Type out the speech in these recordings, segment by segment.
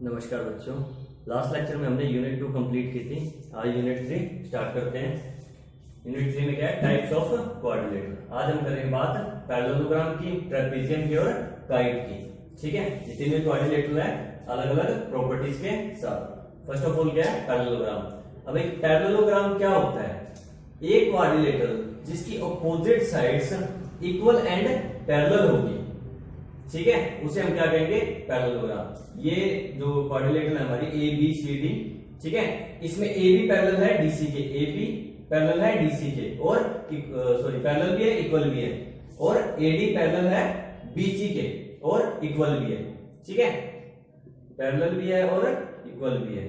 नमस्कार बच्चों। Last lecture में हमने यूनिट 2 कंप्लीट की थी। आज यूनिट 3 स्टार्ट करते हैं। यूनिट 3 में क्या है? Types of coordinator. आज हम करेंगे बात पैरेललोग्राम की, ट्रेपेजियम की और काइट की। ठीक है, ये तीनों कोऑर्डिनेटर है अलग अलग प्रॉपर्टीज के साथ। फर्स्ट ऑफ ऑल क्या है? पैरेललोग्राम। अब एक पैरेललोग्राम क्या होता है? एक कोऑर्डिनेटर जिसकी opposite sides equal and parallel होगी, ठीक है, उसे हम क्या कहेंगे? पैरेललोग्राम। ये जो कोऑर्डिनेटर है हमारी ए बी सी डी, ठीक है, इसमें ए बी पैरेलल है डीसी के, ए बी पैरेलल है डीसी के, और पैरेलल भी है, इक्वल भी है, और ए डी पैरेलल है बीसी के और इक्वल भी है। ठीक है, पैरेलल भी है और इक्वल भी है।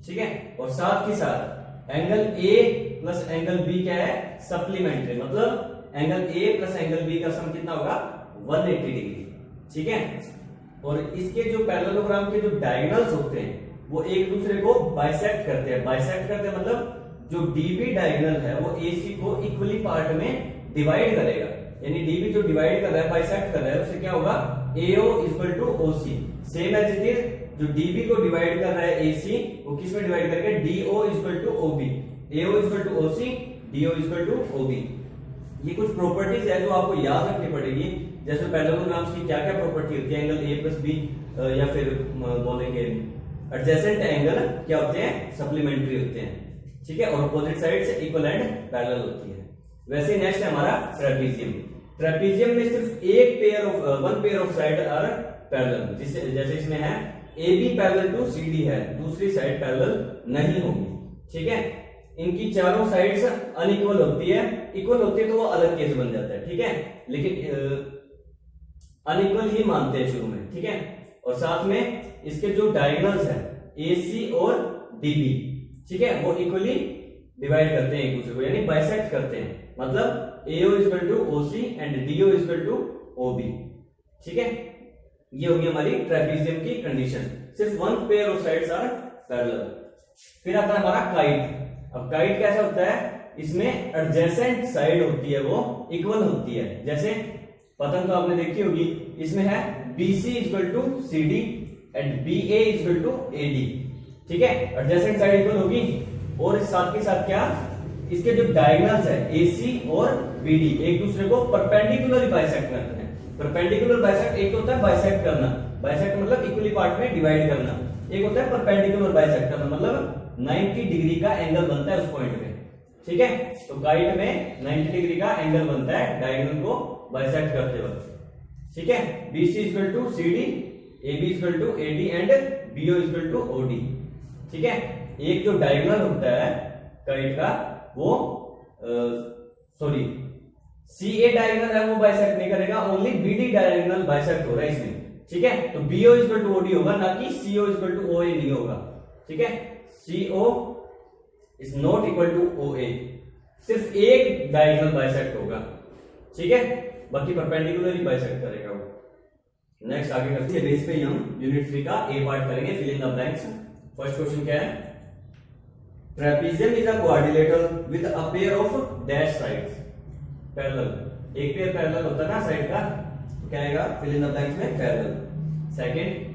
ठीक है, और साथ ही साथ angle A plus angle B क्या है? सप्लीमेंट्री। मतलब angle A plus angle B का सम कितना होगा? 180 डिग्री। ठीक है, और इसके जो पैरेललोग्राम के जो डायगोनल्स होते हैं वो एक दूसरे को बाइसेक्ट करते हैं। बाइसेक्ट करते हैं मतलब जो डीबी डायगोनल है वो एसी को इक्वली पार्ट में डिवाइड करेगा। यानी डीबी जो डिवाइड कर रहा है, बाइसेक्ट कर रहा है, उससे क्या होगा? AO equal to OC. Same as it is जो डीबी को डिवाइड कर रहा है एसी, वो किस में डिवाइड करेगा? DO equal to OB. AO equal to OC, DO equal to OB. ये कुछ प्रॉपर्टीज है जो आपको याद रखनी पड़ेगी। जैसे पैरेललोग्राम्स की क्या क्या प्रॉपर्टी होती है? एंगल ए प्लस बी, या फिर बोलेंगे एडजेसेंट एंगल क्या होते हैं? सप्लीमेंट्री होते हैं। ठीक है, और अपोजिट साइड से इक्वल एंड पैरेलल होती है। वैसे नेक्स्ट है हमारा ट्रेपेजियम। ट्रेपेजियम में सिर्फ one pair of side are parallel. जैसे इसमें है A B parallel to C D है, दूसरी साइड पैरेलल नहीं होगी। ठीक है, इनकी चारों साइड्स अनइक्वल होती है। इक्वल होती है तो वो अलग केस बन जाता है। ठीक है, लेकिन अनइक्वल ही मानते हैं शुरू में। ठीक है, और साथ में इसके जो डायगोनल्स है ए सी और डी बी, ठीक है, वो इक्वली डिवाइड करते हैं एक दूसरे को, यानी बाइसेक्ट करते हैं। मतलब AO equal to OC and DO equal to OB. ठीक है, ये होगी हमारी ट्रेपेजियम की कंडीशन। सिर्फ one pair of sides are parallel. फिर आता है हमारा काइट। अब काइट कैसा होता है? इसमें एडजेसेंट साइड होती है वो इक्वल होती है। जैसे पतंग तो आपने देखी होगी, इसमें है BC equal to CD and BA equal to AD। ठीक है, एडजेसेंट साइड इक्वल होगी, और साथ के साथ क्या? इसके जो डायगोनल्स है AC और BD एक दूसरे को परपेंडिकुलर बाइसेक्ट करते हैं। परपेंडिकुलर बाइसेक्ट एक होता है बाइसेक्ट करना, बाइसेक्ट मतलब इक्वली पार्ट में डिवाइड करना। एक होता है परपेंडिकुलर बाइसेक्ट करना, मतलब 90 डिग्री का एंगल बनता है उस पॉइंट में। ठीक है, तो काइट में 90 डिग्री का एंगल बनता है डायगोनल को बाइसेक्ट करते वक्त। ठीक है, BC equal to CD, AB equal to AD and BO equal to OD। ठीक है, एक जो डायगोनल होता है काइट का वो CA डायगोनल है वो बाइसेक्ट नहीं करेगा, ओनली BD डायगोनल बाइसेक्ट हो रहा है इसमें। ठीक है, तो BO इक्वल टू OD होगा, ना कि CO इक्वल टू OA नहीं होगा। ठीक है, CO is not equal to OA। सिर्फ एक डायगोनल बाइसेक्ट होगा। ठीक है, बाकी परपेंडिकुलर ही बाइसेक्ट करेगा वो। नेक्स्ट आगे करते हैं, बेस पे ही हम यूनिट 3 का ए पार्ट करेंगे, fill in the blanks. First question क्या है? Trapezium is a coordinator with a pair of dash sides parallel. एक पेयर पैरेलल होता है ना साइड का, तो क्या आएगा? फिल इन द ब्लैंक्स में parallel. Second,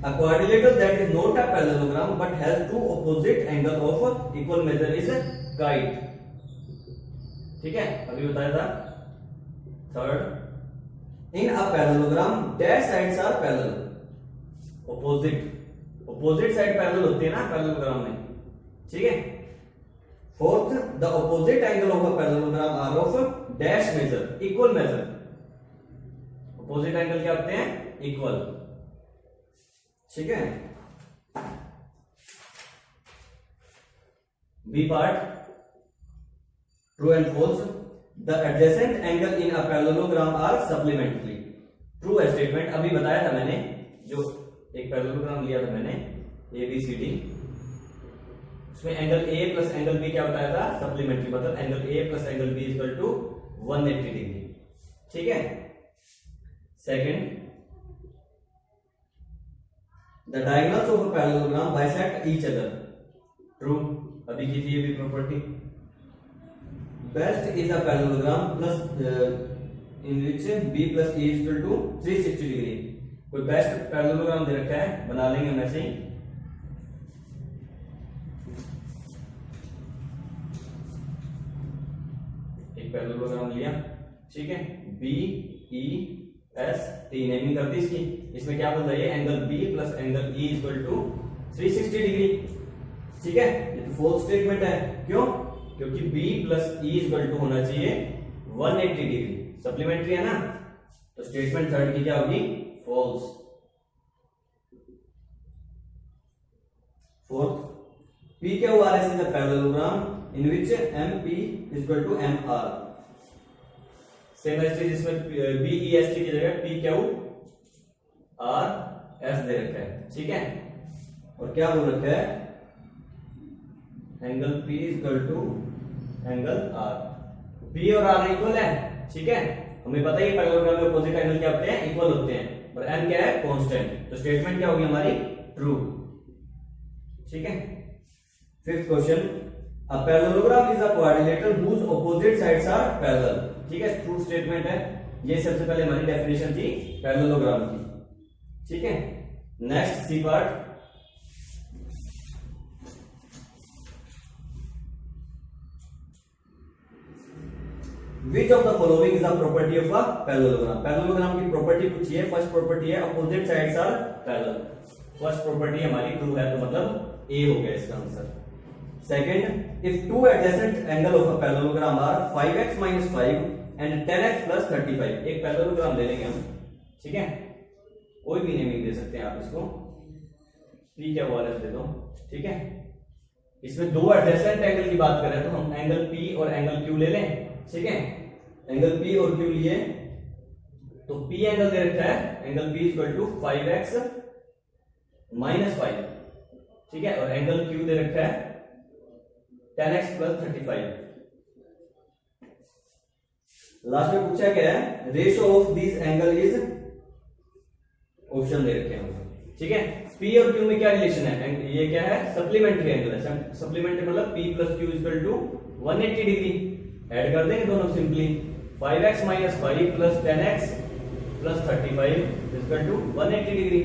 a coordinator that is not a parallelogram but has two opposite angle of equal measure is a kite। ठीक है, अभी बताया था। Third, in a parallelogram dash sides are parallel। opposite side parallel होती है ना parallelogram में। ठीक है। Fourth, the opposite angle of a parallelogram are of dash measure, equal measure। opposite angle क्या होते हैं? equal। ठीक है, B part, true and false. The adjacent angle in a parallelogram are supplementary. True statement. अभी बताया था मैंने, जो एक पैरेललोग्राम लिया था मैंने ABCD, उसमें angle A plus angle B क्या बताया था? सप्लीमेंट्री। मतलब angle A plus angle B equal to 180 degree. ठीक है। Second, the diagonals of a parallelogram bisect each other। True, अभी की थी ये भी property. Best is a parallelogram plus in which B plus A is equal to 360 degree. कोई best parallelogram दे रखा है, बना लेंगे हम ऐसे ही। एक पैरेललोग्राम लिया, ठीक है, B E S, T naming कर दी इसकी। इसमें क्या बोल रहा है, angle B plus angle E equal to 360 degree, ठीक है। ये तो फॉल्स स्टेटमेंट है, क्यों? क्योंकि B plus E equal to होना चाहिए 180 डिग्री, सप्लीमेंट्री है ना, तो स्टेटमेंट थर्ड की क्या होगी, false. Fourth, P Q R S is a parallelogram in which M P equal to M R. Same as जिसमें बी ई एस टी की जगह पी क्यू आर एस दे रखा है, ठीक है। और क्या बोल रखा है, angle P equal to angle R. P और आर इक्वल है, ठीक है। हमें पता ही है पैरेललोग्राम में अपोजिट एंगल क्या होते हैं, इक्वल होते हैं, और एम क्या है, कांस्टेंट। तो स्टेटमेंट क्या होगी हमारी, ट्रू, ठीक है। Fifth question, a parallelogram is a quadrilateral whose opposite sides are parallel, ठीक है, ट्रू स्टेटमेंट है। ये सबसे पहले हमारी डेफिनेशन थी पैरेललोग्राम की, ठीक है। Next C part, Which of the following is a property of a parallelogram? Parallelogram की प्रॉपर्टी पूछी है। फर्स्ट प्रॉपर्टी है opposite sides are parallel. First property हमारी ट्रू है, तो मतलब ए हो गया इसका answer. Second, if two adjacent angle of a parallelogram are 5x minus 5 and 10x plus 35। एक पैरेललोग्राम ले लेंगे हम, ठीक है, कोई भी नेमिंग दे सकते हैं आप इसको, पी क्या वाले दे दो, ठीक है। इसमें दो एडजेसेंट एंगल की बात करें तो हम एंगल पी और एंगल क्यू ले लें, ठीक है। एंगल पी और क्यू लिए, तो पी एंगल दे रखा है, angle P equal to 5x minus 5, ठीक है, और एंगल क्यू दे रखा है 10x plus 35। लास्ट में पूछा क्या है, ratio of this angle is, option दे रखे हैं, ठीक है। पी और क्यू में क्या रिलेशन है, ये क्या है, सप्लीमेंट्री एंगल है। सप्लीमेंट्री मतलब P plus Q equal to 180 degree. Add कर देंगे दोनों simply, 5x minus 5 plus 10x plus 35 equal to 180 degree,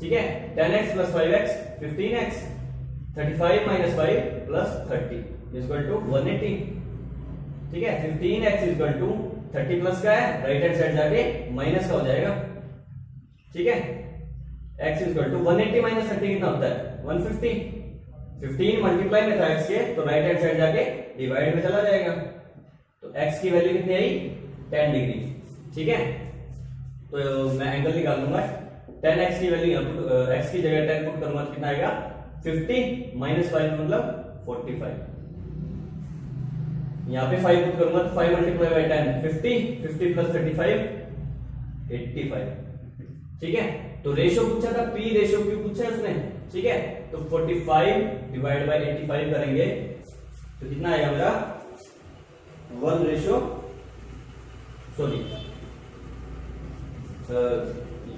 ठीक है। 10x plus 5x 15x, 35 minus 5 plus 30 equal to 180, ठीक है। 15x इक्वल टू 30 प्लस का है, राइट हैंड साइड जाके माइनस का हो जाएगा, ठीक है। x इक्वल टू 180 माइनस 30 कितना होता है, 150। 15 मल्टीप्लाई में था x के, तो राइट हैंड साइड जाके डिवाइड में चला जाएगा, तो x की वैल्यू कितनी आई, 10 डिग्री, ठीक है। तो मैं एंगल निकाल लूंगा, 10x की वैल्यू x की जगह 10 पुट करूंगा तो कितना आएगा, 50 माइनस 5 मतलब 45। यहाँ पे 5 पुट करूंगा तो 5 मल्टीप्लाई बाय 10 50 प्लस 35 85, ठीक है। तो रेशियो पूछा था, पी रेशियो क्यू पूछा है उसने, ठीक है। तो 45 डिवाइड बाय 85 करेंगे तो कितना आएगा मेरा, 1 रेशियो, सॉरी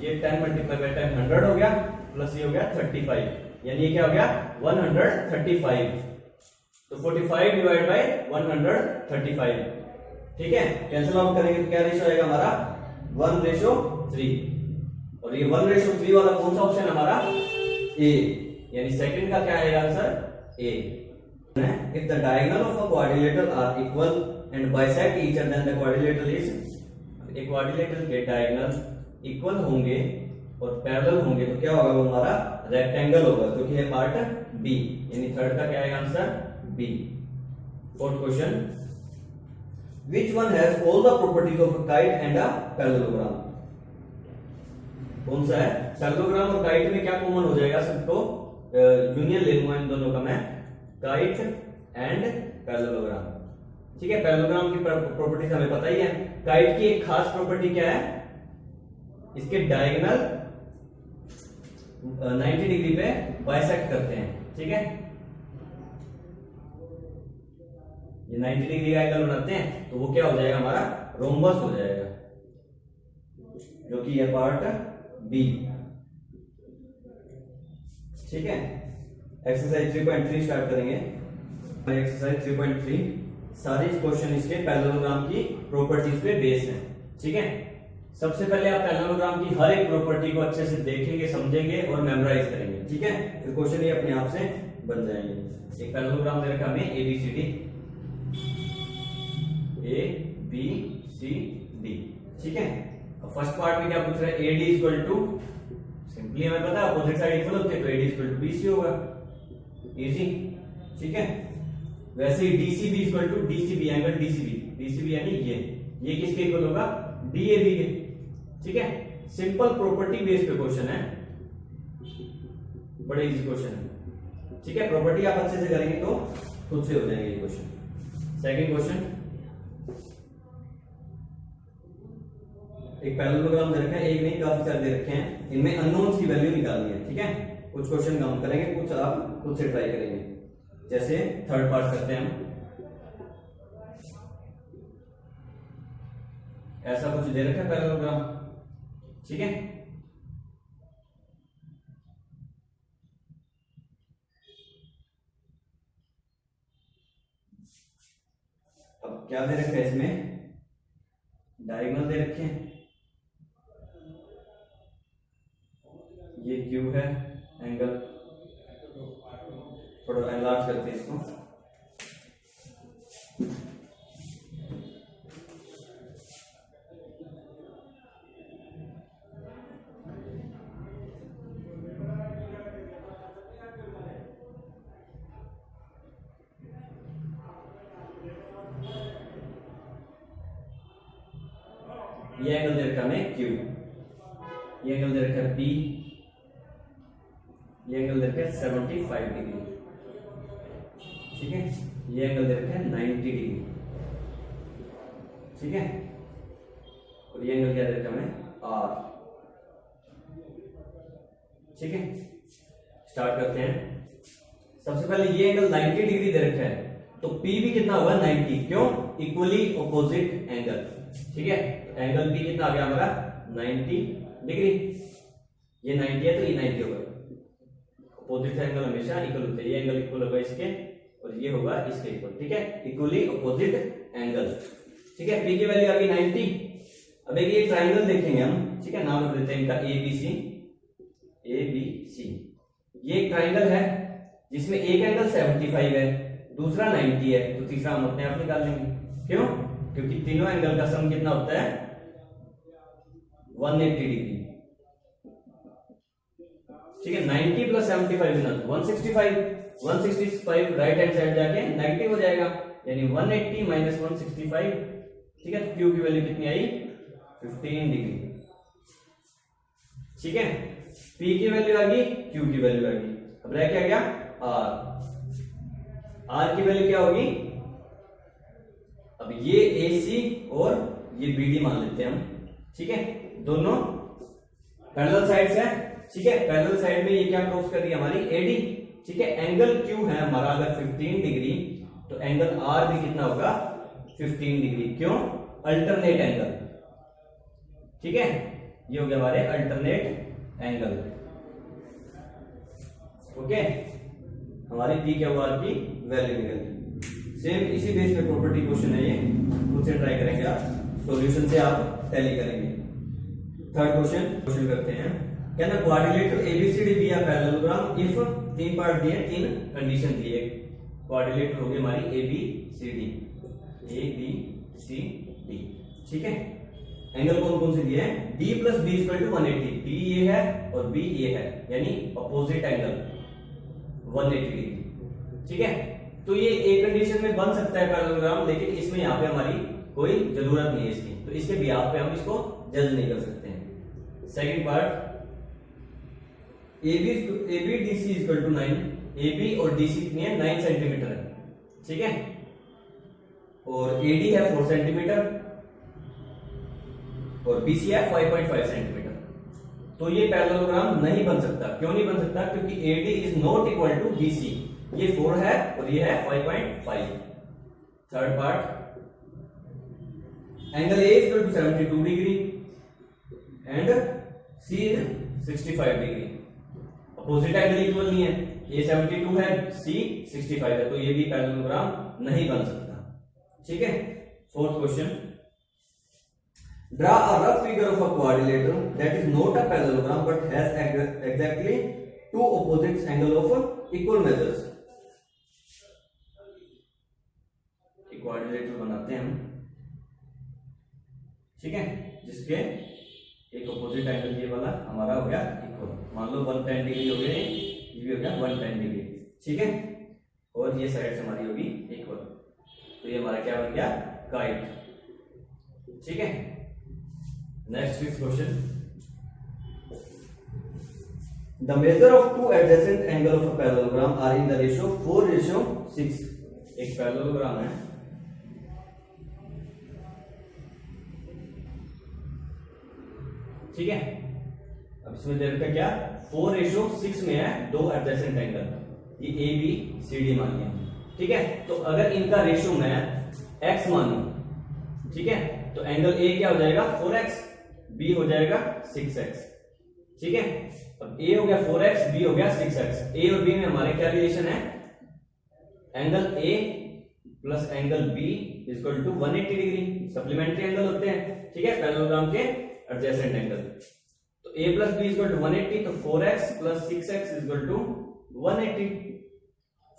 ये 10 मल्टीप्लाई बाय 10 100 हो गया, प्लस ये हो गया 35, यानी ये क्या हो गया 135। तो 45 डिवाइड बाय 135, ठीक है। कैंसिल आउट करेंगे तो क्या रेशियो आएगा हमारा, 1:3। और ये 1:3 वाला कौन सा ऑप्शन है हमारा, ए, यानी सेकंड का क्या आएगा answer, A. If the diagonal of a quadrilateral are equal and bisect each other, then the quadrilateral is, एक क्वाड्रिलेटरल के डायगोनल इक्वल होंगे और पैरेलल होंगे तो क्या होगा, वो हमारा रेक्टेंगल होगा, क्योंकि ये पार्ट बी, यानी थर्ड का क्या आएगा answer, B. Fourth question, which one has all the properties of a kite and a parallelogram? कौन सा है, पैरेललोग्राम और काइट में क्या कॉमन हो जाएगा, सबको यूनियन ले लूंगा इन दोनों का मैं, काइट एंड पैरेललोग्राम, ठीक है। पैरेललोग्राम की प्रॉपर्टीज हमें पता ही है। काइट की एक खास प्रॉपर्टी क्या है, इसके डायगोनल 90 डिग्री पे बाइसेक्ट करते हैं, ठीक है। ये 90 डिग्री का एंगल बनाते हैं, तो वो क्या हो जाएगा हमारा, रोम्बस हो जाएगा, जो कि ये पार्ट बी, ठीक है। एक्सरसाइज 3.3 स्टार्ट करेंगे। एक्सरसाइज 3.3, सारे क्वेश्चन इसके पैरेललोग्राम की प्रॉपर्टीज पे बेस हैं। ठीक है, सबसे पहले आप पैरेललोग्राम की हर एक प्रॉपर्टी को अच्छे से देखेंगे, समझेंगे और मेमोराइज करेंगे। ठीक है, फिर क्वेश्चन ये अपने आप से बन जाएंगे। एक पैरेललोग्राम दे रखा हमें ABCD, ABCD। ठीक है, अब फर्स्ट पार्ट में क्या पूछ रहा है, AD इक्वल टू, सिंपली हमें पता है अपोजिट साइड इक्वल होती है तो AD इक्वल टू BC होगा, इजी। ठीक है, वैसे ही DCB equal to DCB, angle DCB यानी ये किसके इक्वल होगा, DAB के। ठीक है, सिंपल प्रॉपर्टी बेस्ड पे क्वेश्चन है, बड़े इजी क्वेश्चन है। ठीक है, प्रॉपर्टी आप अच्छे से करेंगे तो खुद से हो जाएंगे ये क्वेश्चन। सेकंड क्वेश्चन, एक पैरेललोग्राम दे रखा है, एक नहीं काफी सारे दे रखे हैं, इनमें अननोन्स की वैल्यू निकालनी है। ठीक है, कुछ क्वेश्चन हम करेंगे, कुछ आप खुद से ट्राई करेंगे। जैसे थर्ड पार्ट करते हैं हम, ऐसा कुछ दे रखा है पैरेललोग्राम। ठीक है, अब क्या दे रखा है इसमें, डायगोनल दे रखे हैं, ये क्यू है, एंगल थोड़ा एनलार्ज करते हैं इसको, ये एंगल दे रखा है क्यू, ये एंगल दे रखा है P, ये एंगल दे रखा है 75 डिग्री। ठीक है, ये एंगल दे रखा है 90 डिग्री। ठीक है, और ये एंगल क्या दे रखा है R। ठीक है, स्टार्ट करते हैं। सबसे पहले ये एंगल 90 डिग्री दे रखा है तो P भी कितना होगा 90, क्यों, इक्वली ऑपोजिट एंगल। ठीक है, एंगल P कितना आ गया हमारा 90 डिग्री, ये 90 है तो ये 90 होगा। अपोजिट एंगल हमेशा इक्वल होते हैं, ये एंगल इक्वल होगा इसके और ये होगा इसके इक्वल। ठीक है, इक्वली ऑपोजिट एंगल। ठीक है, P की वैल्यू आ गई 90। अब एक ये ट्रायंगल देखेंगे हम। ठीक है, नाम रख देते हैं इनका ABC। ये एक ट्रायंगल है जिसमें एक एंगल 75 है, दूसरा 90 है, तो तीसरा हम अपने आप निकाल लेंगे। क्यों, क्योंकि तीनों एंगल का सम कितना होता है 180 डिग्री। ठीक है, 90 plus 75 is 165, 165 right hand side जाके नेगेटिव हो जाएगा, यानी 180 माइनस 165। ठीक है, तो Q की वैल्यू कितनी आई 15 डिग्री। ठीक है, P की वैल्यू आ गई, Q की वैल्यू आ गई, अब रह क्या गया R की वैल्यू क्या होगी, अब ये AC और ये BD मान लेते हैं हम। ठीक है, दोनों पैरेलल साइड्स हैं। ठीक है, पैरेलल साइड में ये क्या क्रॉस कर रही है हमारी AD। ठीक है, एंगल Q है हमारा अगर 15 डिग्री तो एंगल R भी कितना होगा 15 डिग्री, क्यों, अल्टरनेट एंगल। ठीक है, ये हो गया हमारे अल्टरनेट एंगल। ओके, हमारी P क्या हुआ की वैल्यू निकल। सेम इसी बेस पे प्रॉपर्टी क्वेश्चन है ये, खुद से ट्राई करेंगे आप, सॉल्यूशन से आप टैली करेंगे। थर्ड क्वेश्चन करते हैं, कहना quadrilateral ABCD be a parallelogram if, तीन पार्ट दिए, तीन कंडीशन दी है। क्वाड्रिलेटरल हो गई हमारी ABCD। ठीक है, एंगल कौन कौन से दिए हैं, D plus B equal to 180, D ये है और B ये है, यानी अपोजिट एंगल 180 डिग्री। ठीक है, तो ये एक कंडीशन में बन सकता है पैरेललोग्राम, लेकिन इसमें यहाँ पे हमारी कोई जरूरत नहीं है इसकी, तो इसके बिहाफ पे हम इसको जज नहीं कर सकते हैं। Second part, ABDC equal to 9, AB और DC कितनी है 9 सेंटीमीटर है। ठीक है, और AD है 4 सेंटीमीटर और BC है 5.5 सेंटीमीटर। तो ये पैरेललोग्राम नहीं बन सकता। क्यों नहीं बन सकता, क्योंकि AD is not equal to BC, ये 4 है और ये है 5.5। Third part, angle A equal to 72 degree and C is 65 degree. Opposite angle equal नहीं है, A 72 है, C 65 है, तो ये भी पैरेललोग्राम नहीं बन सकता। ठीक है। Fourth question, draw a rough figure of a quadrilateral that is not a parallelogram but has exactly two opposite angle of equal measures. Quadrilateral बनाते हैं हम, ठीक है, जिसके एक ऑपोजिट एंगल ये वाला हमारा हो गया इक्वल, मान लो 110 डिग्री हो गया, ये भी हो गया 110 डिग्री, ठीक है, और ये साइड से हमारी होगी इक्वल, तो ये हमारा क्या बन गया, काइट, ठीक है। Next fifth question, the measure of two adjacent angle of a parallelogram are in the ratio 4:6। एक पैरेललोग्राम है, ठीक है, अब इसमें दे रखा क्या, 4:6 में है दो एडजेसेंट एंगल, ये ए बी सी डी मान लिया, ठीक है। तो अगर इनका रेशियो मैं x मानू, ठीक है, तो एंगल ए क्या हो जाएगा 4x, बी हो जाएगा 6x, ठीक है। अब ए हो गया 4x, बी हो गया 6x, ए और बी में हमारे क्या रिलेशन है, angle A plus angle B equal to 180 degree, supplementary angle होते हैं, ठीक है, पैरेललोग्राम के एडजेसेंट एंगल। तो a plus B equal to 180, तो 4x plus 6x equal to 180,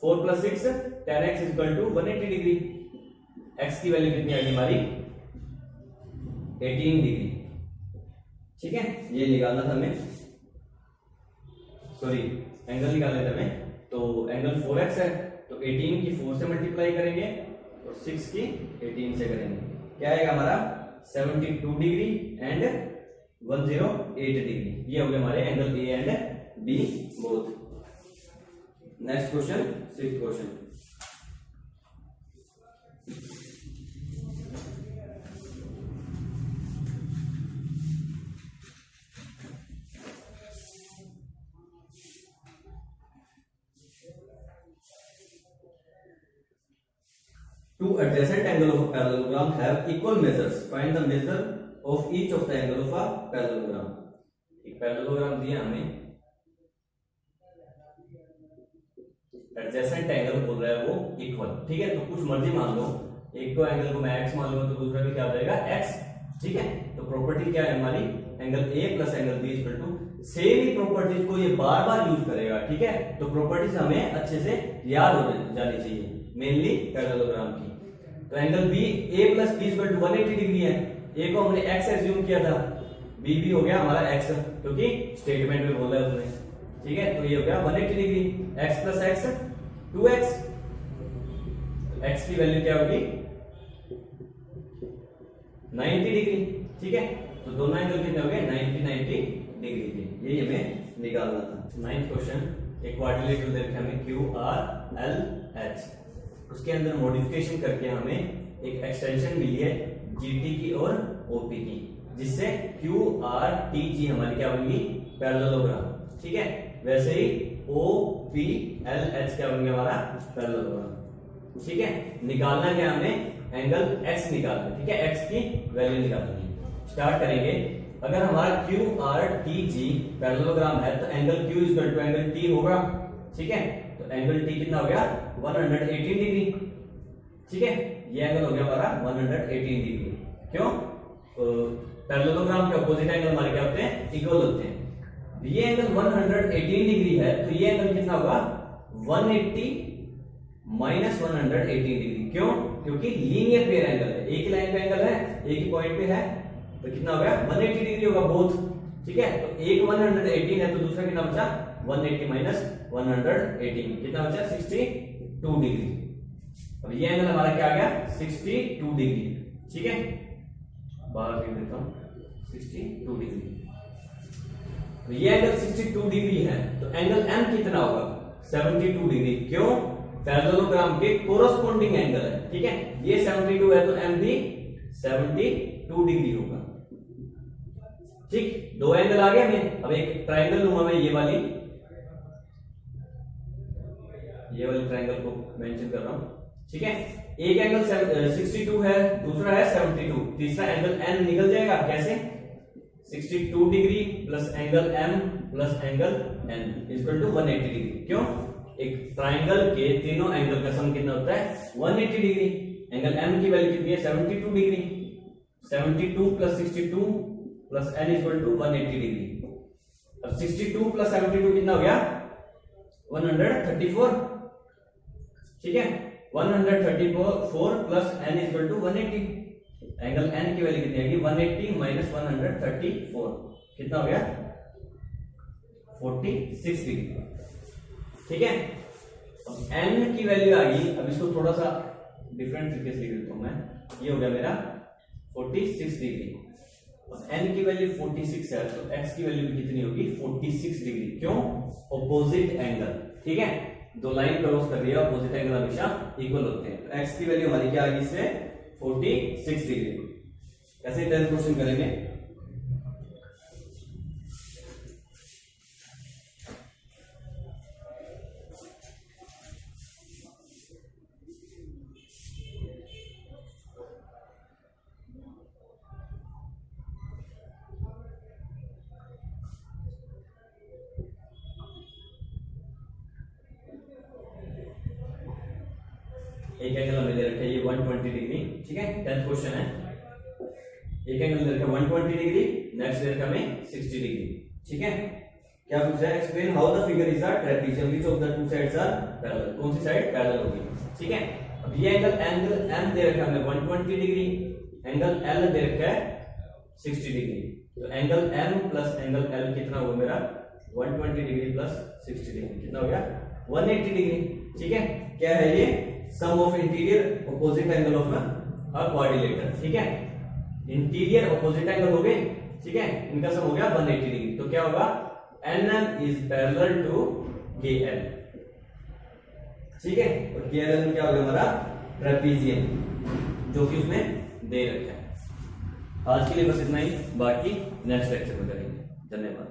4 plus 6 10x equal to 180 degree. x की वैल्यू कितनी आएगी हमारी 18 डिग्री, ठीक है, ये निकालना था हमें, सॉरी एंगल निकालना था हमें। तो एंगल 4x है, तो 18 की 4 से मल्टीप्लाई करेंगे और 6 की 18 से करेंगे, क्या आएगा हमारा 72 डिग्री एंड 108 डिग्री, ये हो गए हमारे angle A and B both. Next question, sixth question, two adjacent angle of a parallelogram have equal measures. Find the measure of each of the angle of a parallelogram. एक parallelogram दिया हमें, adjacent angle बोल रहा है वो equal, ठीक है, तो कुछ मर्जी मान लो, एक तो एंगल को मैं x मान लूंगा तो दूसरा भी क्या हो जाएगा x, ठीक है। तो प्रॉपर्टी क्या है हमारी, angle a plus angle b equal to, same ही प्रॉपर्टीज को ये बार बार यूज करेगा, ठीक है, तो प्रॉपर्टीज हमें अच्छे से याद हो जानी चाहिए, मेनली पैरेललोग्राम की। तो angle B a plus B equal to 180 degree है, a को हमने x एज्यूम किया था, b भी हो गया हमारा x, क्योंकि स्टेटमेंट में बोला है उसने, ठीक है, तो ये हो गया 180 degree, x plus x 2x, तो x की वैल्यू क्या होगी 90 डिग्री, ठीक है, तो दोनों एंगल कितने हो गए 90 डिग्री के, यही हमें निकालना था। नाइन्थ क्वेश्चन, एक क्वाड्रिलेटरल दे रखा है हमें क्यू आर एल एच, उसके अंदर मॉडिफिकेशन करके हमें एक एक्सटेंशन मिली है जीटी की और ओपी की, जिससे क्यू आर टी जी हमारी क्या बनेगी पैरेललोग्राम, ठीक है। वैसे ही ओ पी एल एच क्या बन गया हमारा पैरेललोग्राम, ठीक है। निकालना क्या हमें एंगल x निकालना है, ठीक है, x की वैल्यू निकालनी है। स्टार्ट करेंगे, अगर हमारा Q R T G parallelogram है तो angle q equal to angle t होगा, ठीक है, तो एंगल t कितना हो गया 118 डिग्री, ठीक है, ये एंगल हो गया हमारा 118 डिग्री, क्यों, पैरेललोग्राम के अपोजिट एंगल हमारे क्या होते हैं इक्वल होते हैं। ये एंगल 118 डिग्री है, तो ये एंगल कितना होगा 180 माइनस 118 डिग्री, क्यों, क्योंकि लीनियर पेयर एंगल है, एक ही लाइन पे एंगल है, एक ही पॉइंट पे है, तो कितना हो गया 180 डिग्री होगा बोथ, ठीक है। तो एक 118 है तो दूसरा कितना बचा 180 माइनस 118, कितना बचा 62 डिग्री। अब ये एंगल हमारा क्या आ गया 62 डिग्री, ठीक है, बाहर लिख देता हूं 62 डिग्री। तो ये एंगल 62 डिग्री है, तो एंगल m कितना होगा 72 डिग्री, क्यों, पैरेललोग्राम के कोरोस्पोंडिंग एंगल है, ठीक है, ये 72 है तो m भी 72 डिग्री होगा, ठीक। दो एंगल आ गए हमें, अब एक ट्रायंगल लूंगा मैं, ये वाली ट्रायंगल को मेंशन कर रहा हूं, ठीक है। एक एंगल 62 है, दूसरा है 72, तीसरा एंगल n निकल जाएगा, कैसे 62 degree plus angle m plus angle n equal to 180 degree, क्यों, एक ट्रायंगल के तीनों एंगल का सम कितना होता है 180 डिग्री, एंगल एम की वैल्यू कितनी है 72 degree, 72 plus 62 plus N equal to 180 degree. अब 62 प्लस 72 कितना हो गया 134, ठीक है, 134 plus N equal to 180। Angle N की वैल्यू कितनी आएगी 180 माइनस 134 कितना हो गया 46 डिग्री, ठीक है। अब एन की वैल्यू आ गई, अब इसको थोड़ा सा डिफरेंट तरीके से लिख देता हूं मैं, ये हो गया मेरा 46 डिग्री। अब एन की वैल्यू 46 है तो एक्स की वैल्यू भी कितनी होगी 46 डिग्री, क्यों ऑपोजिट एंगल, ठीक है, दो लाइन क्रॉस कर रही है, ऑपोजिट एंगल हमेशा इक्वल होते हैं। तो एक्स की वैल्यू हमारी क्या आ गई इससे 46 डिग्री। कैसे 10th क्वेश्चन करेंगे, एक एंगल हमें दे रखा है ये 120 डिग्री, ठीक है, 10th क्वेश्चन है। एक एंगल दे रखा है 120 डिग्री, नेक्स्ट दे रखा हमें 60 डिग्री, ठीक है। क्या पूछ रहा है, explain how the figure is a trapezium which of the two sides are parallel, कौन सी साइड पैरेलल होगी, ठीक है। अब ये एंगल एम दे रखा है हमें 120 डिग्री, एंगल एल दे रखा है 60 डिग्री, तो angle M plus angle L कितना होगा मेरा 120 डिग्री प्लस 60 डिग्री कितना हो गया 180 डिग्री, ठीक है। क्या है ये sum of interior opposite angle of a quadrilateral, ठीक है, इंटीरियर ऑपोजिट एंगल हो गए, ठीक है, इनका सम हो गया 180 डिग्री। तो क्या होगा NM is parallel to KL, ठीक है, और KL में क्या हो गया हमारा ट्रेपेजियम जो कि उसमें दे रखा है। आज के लिए बस इतना ही, बाकी नेक्स्ट लेक्चर में करेंगे। धन्यवाद।